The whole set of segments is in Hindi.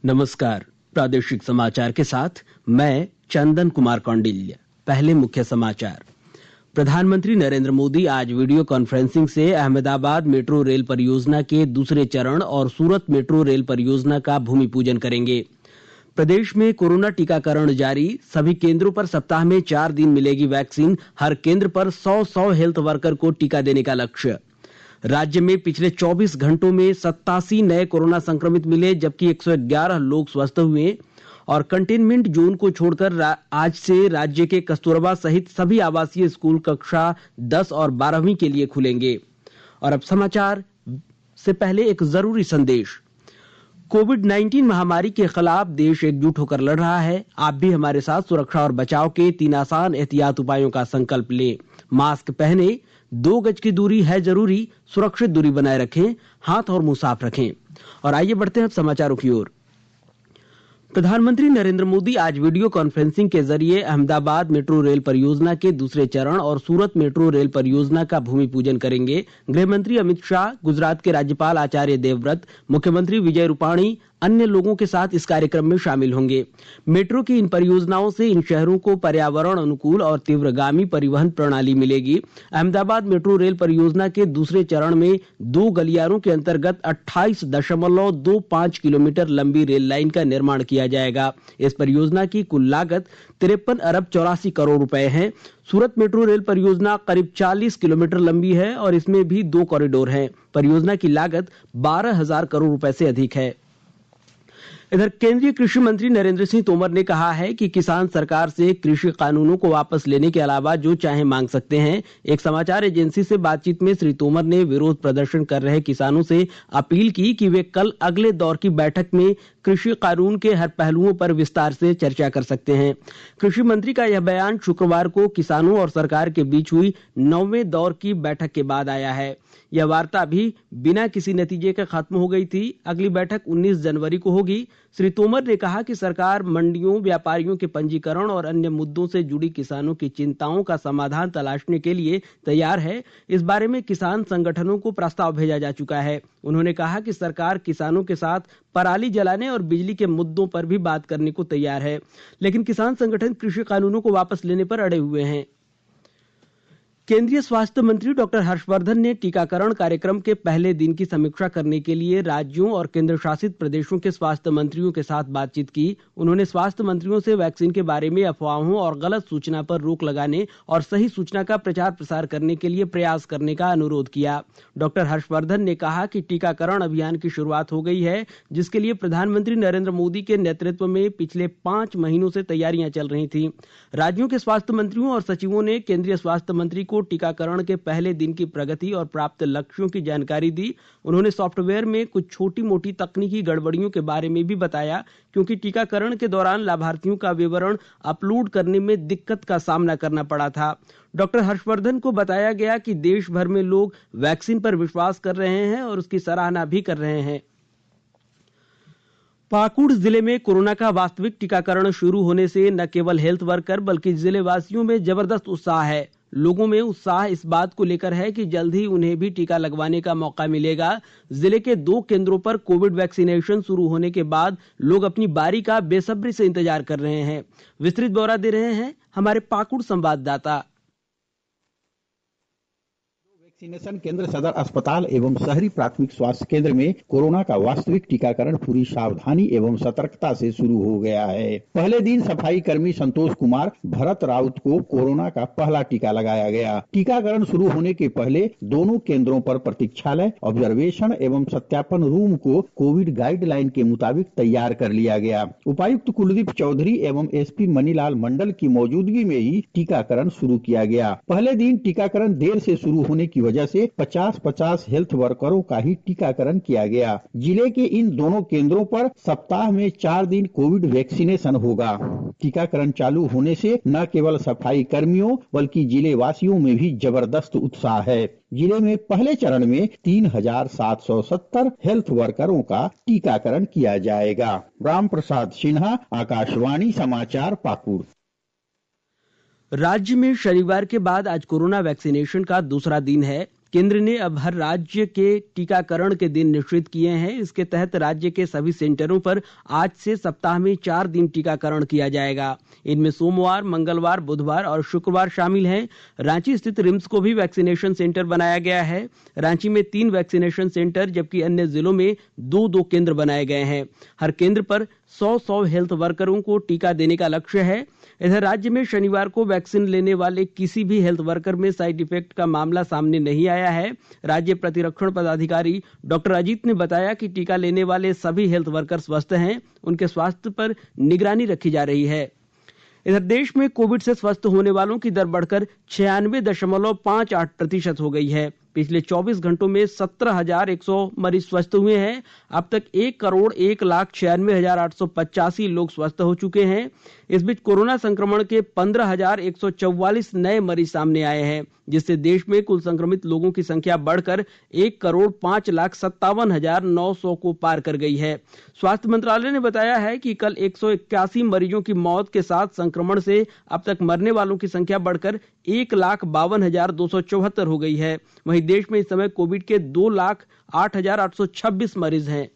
नमस्कार। प्रादेशिक समाचार के साथ मैं चंदन कुमार कौंडिल्य। पहले मुख्य समाचार। प्रधानमंत्री नरेंद्र मोदी आज वीडियो कॉन्फ्रेंसिंग से अहमदाबाद मेट्रो रेल परियोजना के दूसरे चरण और सूरत मेट्रो रेल परियोजना का भूमि पूजन करेंगे। प्रदेश में कोरोना टीकाकरण जारी। सभी केंद्रों पर सप्ताह में 4 दिन मिलेगी वैक्सीन। हर केंद्र पर 100 हेल्थ वर्कर को टीका देने का लक्ष्य। राज्य में पिछले 24 घंटों में 87 नए कोरोना संक्रमित मिले, जबकि 111 लोग स्वस्थ हुए। और कंटेनमेंट जोन को छोड़कर आज से राज्य के कस्तूरबा सहित सभी आवासीय स्कूल कक्षा 10 और 12वीं के लिए खुलेंगे। और अब समाचार से पहले एक जरूरी संदेश। कोविड-19 महामारी के खिलाफ देश एकजुट होकर लड़ रहा है। आप भी हमारे साथ सुरक्षा और बचाव के 3 आसान एहतियात उपायों का संकल्प लें। मास्क पहने, 2 गज की दूरी है जरूरी, सुरक्षित दूरी बनाए रखें, हाथ और मुंह साफ रखें। और आइए बढ़ते हैं अब समाचारों की ओर। प्रधानमंत्री नरेंद्र मोदी आज वीडियो कॉन्फ्रेंसिंग के जरिए अहमदाबाद मेट्रो रेल परियोजना के दूसरे चरण और सूरत मेट्रो रेल परियोजना का भूमि पूजन करेंगे। गृह मंत्री अमित शाह, गुजरात के राज्यपाल आचार्य देवव्रत, मुख्यमंत्री विजय रूपाणी अन्य लोगों के साथ इस कार्यक्रम में शामिल होंगे। मेट्रो की इन परियोजनाओं से इन शहरों को पर्यावरण अनुकूल और तीव्रगामी परिवहन प्रणाली मिलेगी। अहमदाबाद मेट्रो रेल परियोजना के दूसरे चरण में 2 गलियारों के अंतर्गत 28.25 किलोमीटर लंबी रेल लाइन का निर्माण किया जाएगा। इस परियोजना की कुल लागत 53 अरब 84 करोड़ रुपए है। सूरत मेट्रो रेल परियोजना करीब 40 किलोमीटर लंबी है और इसमें भी 2 कॉरिडोर हैं। परियोजना की लागत 12,000 करोड़ रुपए से अधिक है। इधर केंद्रीय कृषि मंत्री नरेंद्र सिंह तोमर ने कहा है कि किसान सरकार से कृषि कानूनों को वापस लेने के अलावा जो चाहे मांग सकते हैं। एक समाचार एजेंसी से बातचीत में श्री तोमर ने विरोध प्रदर्शन कर रहे किसानों से अपील की कि वे कल अगले दौर की बैठक में कृषि कानून के हर पहलुओं पर विस्तार से चर्चा कर सकते हैं। कृषि मंत्री का यह बयान शुक्रवार को किसानों और सरकार के बीच हुई 9वें दौर की बैठक के बाद आया है। यह वार्ता भी बिना किसी नतीजे के खत्म हो गई थी। अगली बैठक 19 जनवरी को होगी। श्री तोमर ने कहा कि सरकार मंडियों, व्यापारियों के पंजीकरण और अन्य मुद्दों से जुड़ी किसानों की चिंताओं का समाधान तलाशने के लिए तैयार है। इस बारे में किसान संगठनों को प्रस्ताव भेजा जा चुका है। उन्होंने कहा कि सरकार किसानों के साथ पराली जलाने और बिजली के मुद्दों पर भी बात करने को तैयार है, लेकिन किसान संगठन कृषि कानूनों को वापस लेने पर अड़े हुए हैं। केंद्रीय स्वास्थ्य मंत्री डॉक्टर हर्षवर्धन ने टीकाकरण कार्यक्रम के पहले दिन की समीक्षा करने के लिए राज्यों और केंद्र शासित प्रदेशों के स्वास्थ्य मंत्रियों के साथ बातचीत की। उन्होंने स्वास्थ्य मंत्रियों से वैक्सीन के बारे में अफवाहों और गलत सूचना पर रोक लगाने और सही सूचना का प्रचार प्रसार करने के लिए प्रयास करने का अनुरोध किया। डॉक्टर हर्षवर्धन ने कहा कि टीकाकरण अभियान की शुरुआत हो गई है, जिसके लिए प्रधानमंत्री नरेंद्र मोदी के नेतृत्व में पिछले 5 महीनों से तैयारियां चल रही थी। राज्यों के स्वास्थ्य मंत्रियों और सचिवों ने केंद्रीय स्वास्थ्य मंत्री को टीकाकरण के पहले दिन की प्रगति और प्राप्त लक्ष्यों की जानकारी दी। उन्होंने सॉफ्टवेयर में कुछ छोटी मोटी तकनीकी गड़बड़ियों के बारे में भी बताया, क्योंकि टीकाकरण के दौरान लाभार्थियों का विवरण अपलोड करने में दिक्कत का सामना करना पड़ा था। डॉक्टर हर्षवर्धन को बताया गया कि देश भर में लोग वैक्सीन पर विश्वास कर रहे हैं और उसकी सराहना भी कर रहे हैं। पाकुड़ जिले में कोरोना का वास्तविक टीकाकरण शुरू होने से न केवल हेल्थ वर्कर बल्कि जिले वासियों में जबरदस्त उत्साह है। लोगों में उत्साह इस बात को लेकर है कि जल्द ही उन्हें भी टीका लगवाने का मौका मिलेगा। जिले के 2 केंद्रों पर कोविड वैक्सीनेशन शुरू होने के बाद लोग अपनी बारी का बेसब्री से इंतजार कर रहे हैं। विस्तृत ब्यौरा दे रहे हैं हमारे पाकुड़ संवाददाता। वैक्सीनेशन केंद्र सदर अस्पताल एवं शहरी प्राथमिक स्वास्थ्य केंद्र में कोरोना का वास्तविक टीकाकरण पूरी सावधानी एवं सतर्कता से शुरू हो गया है। पहले दिन सफाई कर्मी संतोष कुमार भरत राउत को कोरोना का पहला टीका लगाया गया। टीकाकरण शुरू होने के पहले दोनों केंद्रों पर प्रतीक्षालय, ऑब्जर्वेशन एवं सत्यापन रूम को कोविड गाइडलाइन के मुताबिक तैयार कर लिया गया। उपायुक्त कुलदीप चौधरी एवं एसपी मनीलाल मंडल की मौजूदगी में ही टीकाकरण शुरू किया गया। पहले दिन टीकाकरण देर से शुरू होने की वजह से 50-50 हेल्थ वर्करों का ही टीकाकरण किया गया। जिले के इन दोनों केंद्रों पर सप्ताह में 4 दिन कोविड वैक्सीनेशन होगा। टीकाकरण चालू होने से न केवल सफाई कर्मियों बल्कि जिले वासियों में भी जबरदस्त उत्साह है। जिले में पहले चरण में 3,770 हेल्थ वर्करों का टीकाकरण किया जाएगा। राम प्रसाद सिन्हा, आकाशवाणी समाचार, पाकुड़। राज्य में शनिवार के बाद आज कोरोना वैक्सीनेशन का दूसरा दिन है। केंद्र ने अब हर राज्य के टीकाकरण के दिन निश्चित किए हैं। इसके तहत राज्य के सभी सेंटरों पर आज से सप्ताह में 4 दिन टीकाकरण किया जाएगा। इनमें सोमवार, मंगलवार, बुधवार और शुक्रवार शामिल हैं। रांची स्थित रिम्स को भी वैक्सीनेशन सेंटर बनाया गया है। रांची में 3 वैक्सीनेशन सेंटर जबकि अन्य जिलों में 2-2 केंद्र बनाए गए हैं। हर केंद्र पर 100 हेल्थ वर्करों को टीका देने का लक्ष्य है। इधर राज्य में शनिवार को वैक्सीन लेने वाले किसी भी हेल्थ वर्कर में साइड इफेक्ट का मामला सामने नहीं आया है। राज्य प्रतिरक्षण पदाधिकारी डॉक्टर अजीत ने बताया कि टीका लेने वाले सभी हेल्थ वर्कर स्वस्थ हैं। उनके स्वास्थ्य पर निगरानी रखी जा रही है। इधर देश में कोविड से स्वस्थ होने वालों की दर बढ़कर 96.58% हो गई है। पिछले 24 घंटों में 17,100 मरीज स्वस्थ हुए हैं। अब तक 1,01,96,885 लोग स्वस्थ हो चुके हैं। इस बीच कोरोना संक्रमण के 15,144 नए मरीज सामने आए हैं, जिससे देश में कुल संक्रमित लोगों की संख्या बढ़कर 1,05,57,900 को पार कर गई है। स्वास्थ्य मंत्रालय ने बताया है कि कल 181 मरीजों की मौत के साथ संक्रमण से अब तक मरने वालों की संख्या बढ़कर 1,52,274 हो गई है। वहीं देश में इस समय कोविड के 2,08,826 मरीज हैं।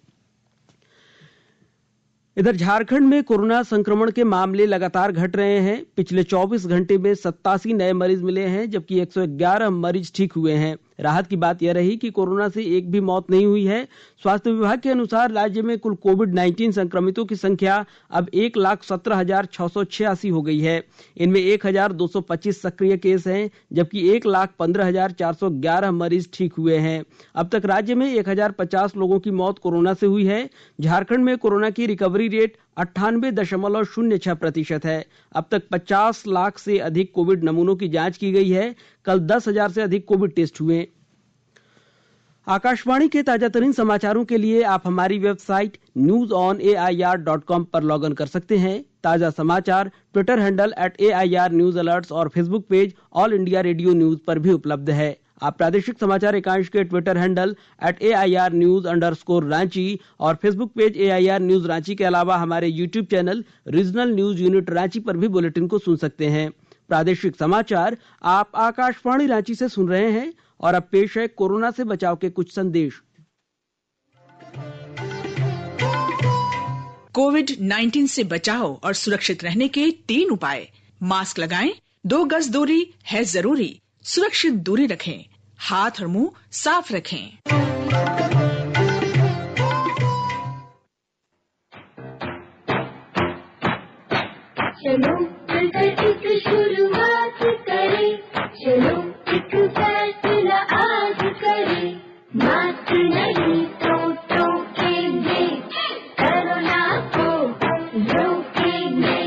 इधर झारखंड में कोरोना संक्रमण के मामले लगातार घट रहे हैं। पिछले 24 घंटे में 87 नए मरीज मिले हैं, जबकि 111 मरीज ठीक हुए हैं। राहत की बात यह रही कि कोरोना से एक भी मौत नहीं हुई है। स्वास्थ्य विभाग के अनुसार राज्य में कुल कोविड-19 संक्रमितों की संख्या अब 1,17,686 हो गई है। इनमें 1,225 सक्रिय केस हैं, जबकि 1,15,411 मरीज ठीक हुए हैं। अब तक राज्य में 1,050 लोगों की मौत कोरोना से हुई है। झारखंड में कोरोना की रिकवरी रेट 98.06% है। अब तक 50 लाख से अधिक कोविड नमूनों की जांच की गई है। कल 10,000 से अधिक कोविड टेस्ट हुए। आकाशवाणी के ताजा तरीन समाचारों के लिए आप हमारी वेबसाइट newsonair.com पर लॉग इन कर सकते हैं। ताजा समाचार Twitter handle @AIR News Alerts और Facebook page all India radio news पर भी उपलब्ध है। आप प्रादेशिक समाचार एकांश के ट्विटर हैंडल @AIR News_Ranchi और Facebook page AIR News Ranchi के अलावा हमारे YouTube channel regional news unit Ranchi पर भी बुलेटिन को सुन सकते हैं। प्रादेशिक समाचार आप आकाशवाणी रांची से सुन रहे हैं और अब पेश है कोरोना से बचाव के कुछ संदेश। कोविड-19 से बचाव और सुरक्षित रहने के 3 उपाय। मास्क लगाएं, 2 गज दूरी है जरूरी, सुरक्षित दूरी रखें, हाथ और मुंह साफ रखें। चलो मिलकर एक शुरुआत करें, चलो एक फैसला आज करें, मास्क नहीं तो टोकेंगे, कोरोना को रोकेंगे।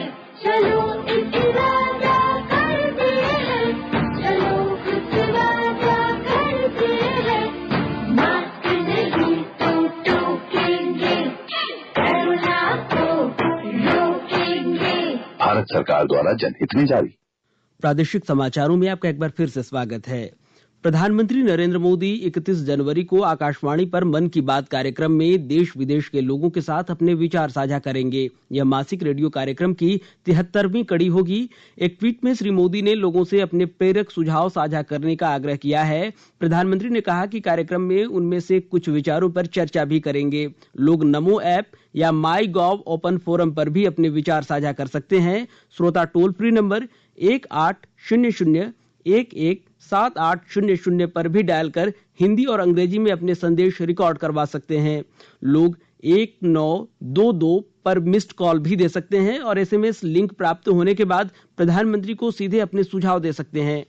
चलो इस वादा करते हैं, चलो इस वादा करते हैं, मास्क नहीं तो टोकेंगे, कोरोना को रोकेंगे। भारत सरकार द्वारा जनहित में जारी। प्रादेशिक समाचारों में आपका एक बार फिर से स्वागत है। प्रधानमंत्री नरेंद्र मोदी 31 जनवरी को आकाशवाणी पर मन की बात कार्यक्रम में देश विदेश के लोगों के साथ अपने विचार साझा करेंगे। यह मासिक रेडियो कार्यक्रम की 73वीं कड़ी होगी। एक ट्वीट में श्री मोदी ने लोगों से अपने प्रेरक सुझाव साझा करने का आग्रह किया है। प्रधानमंत्री ने कहा कि कार्यक्रम में उनमें से कुछ विचारों पर चर्चा भी करेंगे। लोग नमो ऐप या माईगॉव ओपन फोरम पर भी अपने विचार साझा कर सकते हैं। श्रोता टोल फ्री नंबर 1800-11-7800 पर भी डायल कर हिंदी और अंग्रेजी में अपने संदेश रिकॉर्ड करवा सकते हैं। लोग 1922 पर मिस्ड कॉल भी दे सकते हैं और SMS लिंक प्राप्त होने के बाद प्रधानमंत्री को सीधे अपने सुझाव दे सकते हैं।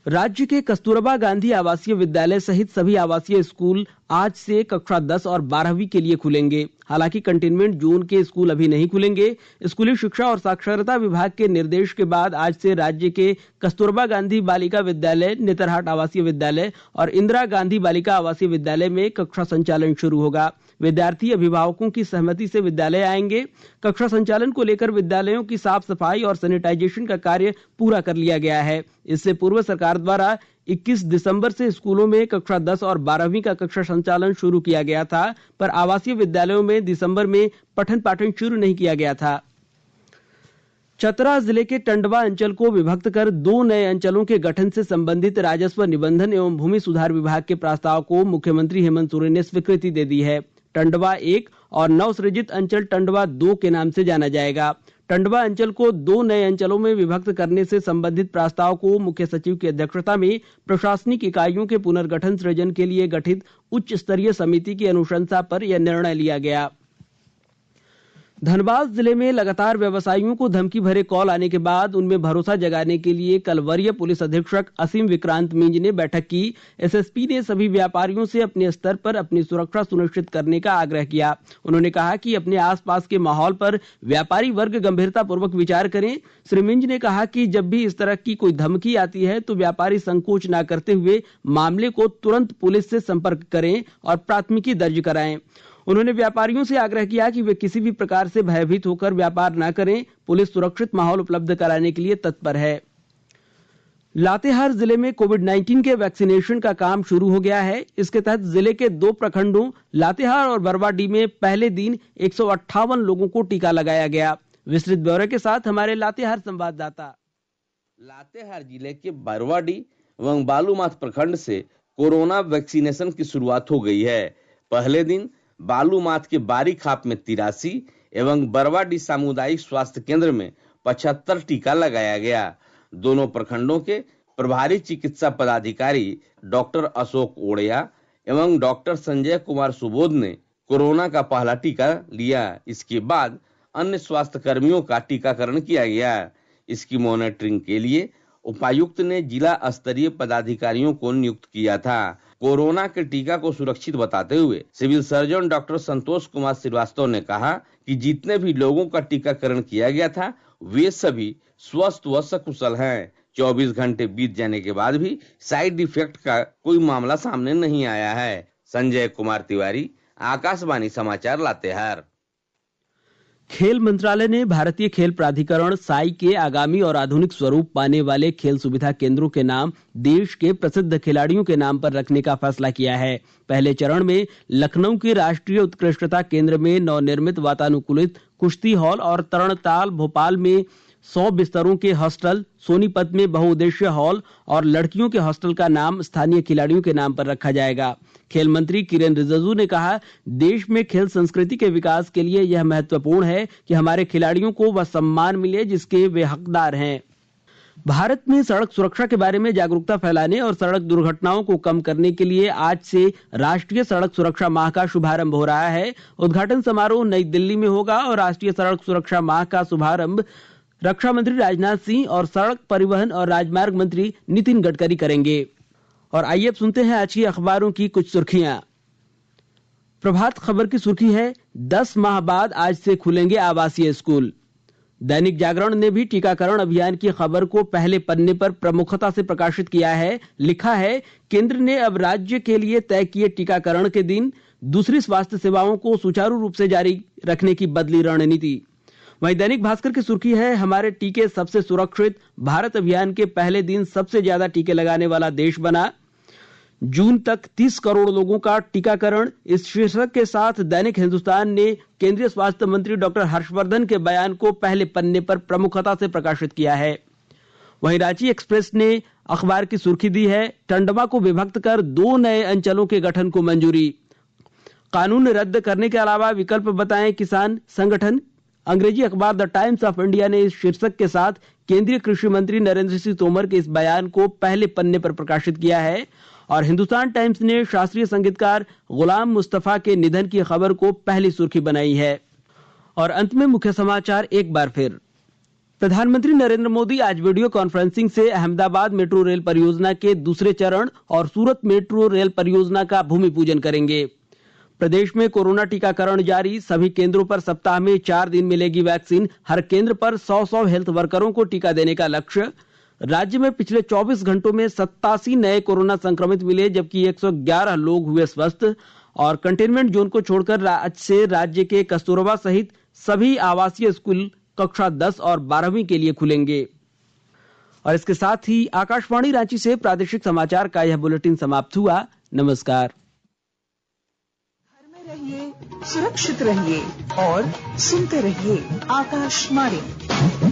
राज्य के कस्तूरबा गांधी आवासीय विद्यालय सहित सभी आवासीय स्कूल आज से कक्षा 10 और 12वीं के लिए खुलेंगे। हालांकि कंटेनमेंट जोन के स्कूल अभी नहीं खुलेंगे। स्कूली शिक्षा और साक्षरता विभाग के निर्देश के बाद आज से राज्य के कस्तूरबा गांधी बालिका विद्यालय, नेतरहाट आवासीय विद्यालय और इंदिरा गांधी बालिका आवासीय विद्यालय में कक्षा संचालन शुरू होगा। विद्यार्थी अभिभावकों की सहमति से विद्यालय आएंगे। कक्षा संचालन को लेकर विद्यालयों की साफ सफाई और सैनिटाइजेशन का कार्य पूरा कर लिया गया है। इससे पूर्व सरकार द्वारा 21 दिसंबर से स्कूलों में कक्षा 10 और 12वीं का कक्षा संचालन शुरू किया गया था, पर आवासीय विद्यालयों में दिसंबर में पठन पाठन शुरू नहीं किया गया था। चतरा जिले के टंडवा अंचल को विभक्त कर 2 नए अंचलों के गठन से संबंधित राजस्व निबंधन एवं भूमि सुधार विभाग के प्रस्ताव को मुख्यमंत्री हेमंत सोरेन ने स्वीकृति दे दी है। टंडवा 1 और नवसृजित अंचल टंडवा 2 के नाम से जाना जाएगा। टंडवा अंचल को 2 नए अंचलों में विभक्त करने से संबंधित प्रस्ताव को मुख्य सचिव की अध्यक्षता में प्रशासनिक इकाइयों के पुनर्गठन सृजन के लिए गठित उच्च स्तरीय समिति की अनुशंसा पर यह निर्णय लिया गया। धनबाद जिले में लगातार व्यवसायियों को धमकी भरे कॉल आने के बाद उनमें भरोसा जगाने के लिए कल वरीय पुलिस अधीक्षक असीम विक्रांत मिंज ने बैठक की। एसएसपी ने सभी व्यापारियों से अपने स्तर पर अपनी सुरक्षा सुनिश्चित करने का आग्रह किया। उन्होंने कहा कि अपने आसपास के माहौल पर व्यापारी वर्ग गंभीरता पूर्वक विचार करें। श्री मिंज ने कहा कि जब भी इस तरह की कोई धमकी आती है तो व्यापारी संकोच न करते हुए मामले को तुरंत पुलिस से संपर्क करें और प्राथमिकी दर्ज कराएं। उन्होंने व्यापारियों से आग्रह किया कि वे किसी भी प्रकार से भयभीत होकर व्यापार न करें। पुलिस सुरक्षित माहौल उपलब्ध कराने के लिए तत्पर है। लातेहार जिले में कोविड-19 के वैक्सीनेशन का काम शुरू हो गया है। इसके तहत जिले के 2 प्रखंडों लातेहार और बरवाडी में पहले दिन 158 लोगों को टीका लगाया गया। विस्तृत ब्यौरे के साथ हमारे लातेहार संवाददाता। लातेहार जिले के बरवाडी एवं बालूमाथ प्रखंड से कोरोना वैक्सीनेशन की शुरुआत हो गई है। पहले दिन बालूमाथ के बारी खाप में 83 एवं बरवाडी सामुदायिक स्वास्थ्य केंद्र में 75 टीका लगाया गया। दोनों प्रखंडों के प्रभारी चिकित्सा पदाधिकारी डॉक्टर अशोक ओड़िया एवं डॉक्टर संजय कुमार सुबोध ने कोरोना का पहला टीका लिया। इसके बाद अन्य स्वास्थ्य कर्मियों का टीकाकरण किया गया। इसकी मॉनिटरिंग के लिए उपायुक्त ने जिला स्तरीय पदाधिकारियों को नियुक्त किया था। कोरोना के टीका को सुरक्षित बताते हुए civil surgeon doctor Santosh Kumar Srivastava ने कहा कि जितने भी लोगों का टीकाकरण किया गया था वे सभी स्वस्थ व सकुशल हैं। 24 घंटे बीत जाने के बाद भी साइड इफेक्ट का कोई मामला सामने नहीं आया है। संजय कुमार तिवारी, आकाशवाणी समाचार, लातेहार। खेल मंत्रालय ने भारतीय खेल प्राधिकरण साई के आगामी और आधुनिक स्वरूप पाने वाले खेल सुविधा केंद्रों के नाम देश के प्रसिद्ध खिलाड़ियों के नाम पर रखने का फैसला किया है। पहले चरण में लखनऊ के राष्ट्रीय उत्कृष्टता केंद्र में नवनिर्मित वातानुकूलित कुश्ती हॉल और तरणताल भोपाल में 100 बिस्तरों के हॉस्टल, सोनीपत में बहुउद्देश्य हॉल और लड़कियों के हॉस्टल का नाम स्थानीय खिलाड़ियों के नाम पर रखा जाएगा। खेल मंत्री किरेन रिजिजू ने कहा, देश में खेल संस्कृति के विकास के लिए यह महत्वपूर्ण है कि हमारे खिलाड़ियों को वह सम्मान मिले जिसके वे हकदार हैं। भारत में सड़क सुरक्षा के बारे में जागरूकता फैलाने और सड़क दुर्घटनाओं को कम करने के लिए आज से राष्ट्रीय सड़क सुरक्षा माह का शुभारंभ हो रहा है। उद्घाटन समारोह नई दिल्ली में होगा और राष्ट्रीय सड़क सुरक्षा माह का शुभारंभ रक्षा मंत्री राजनाथ सिंह और सड़क परिवहन और राजमार्ग मंत्री नितिन गडकरी करेंगे। और आइए अब सुनते हैं आज की अखबारों की कुछ सुर्खियां। प्रभात खबर की सुर्खी है, 10 माह बाद आज से खुलेंगे आवासीय स्कूल। दैनिक जागरण ने भी टीकाकरण अभियान की खबर को पहले पन्ने पर प्रमुखता से प्रकाशित किया है। लिखा है, केंद्र ने अब राज्य के लिए तय किए टीकाकरण के दिन, दूसरी स्वास्थ्य सेवाओं को सुचारू रूप से जारी रखने की बदली रणनीति। वहीं दैनिक भास्कर की सुर्खी है, हमारे टीके सबसे सुरक्षित, भारत अभियान के पहले दिन सबसे ज्यादा टीके लगाने वाला देश बना। जून तक 30 करोड़ लोगों का टीकाकरण, इस शीर्षक के साथ दैनिक हिंदुस्तान ने केंद्रीय स्वास्थ्य मंत्री डॉक्टर हर्षवर्धन के बयान को पहले पन्ने पर प्रमुखता से प्रकाशित किया है। वहीं रांची एक्सप्रेस ने अखबार की सुर्खी दी है, टंडवा को विभक्त कर 2 नए अंचलों के गठन को मंजूरी। कानून रद्द करने के अलावा विकल्प बताएं किसान संगठन। अंग्रेजी अखबार द टाइम्स ऑफ इंडिया ने इस शीर्षक के साथ केंद्रीय कृषि मंत्री नरेंद्र सिंह तोमर के इस बयान को पहले पन्ने पर प्रकाशित किया है। और हिंदुस्तान टाइम्स ने शास्त्रीय संगीतकार गुलाम मुस्तफा के निधन की खबर को पहली सुर्खी बनाई है। और अंत में मुख्य समाचार एक बार फिर। प्रधानमंत्री नरेंद्र मोदी आज वीडियो कॉन्फ्रेंसिंग से अहमदाबाद मेट्रो रेल परियोजना के दूसरे चरण और सूरत मेट्रो रेल परियोजना का भूमि पूजन करेंगे। प्रदेश में कोरोना टीकाकरण जारी, सभी केंद्रों पर सप्ताह में 4 दिन मिलेगी वैक्सीन। हर केंद्र पर 100 हेल्थ वर्करों को टीका देने का लक्ष्य। राज्य में पिछले 24 घंटों में 87 नए कोरोना संक्रमित मिले, जबकि 111 लोग हुए स्वस्थ। और कंटेनमेंट जोन को छोड़कर आज से राज्य के कस्तूरबा सहित सभी आवासीय स्कूल कक्षा 10 और 12वीं के लिए खुलेंगे। और इसके साथ ही आकाशवाणी रांची से प्रादेशिक समाचार का यह बुलेटिन समाप्त हुआ। नमस्कार। घर में रहिए, सुरक्षित रहिए और सुनते रहिए आकाशवाणी।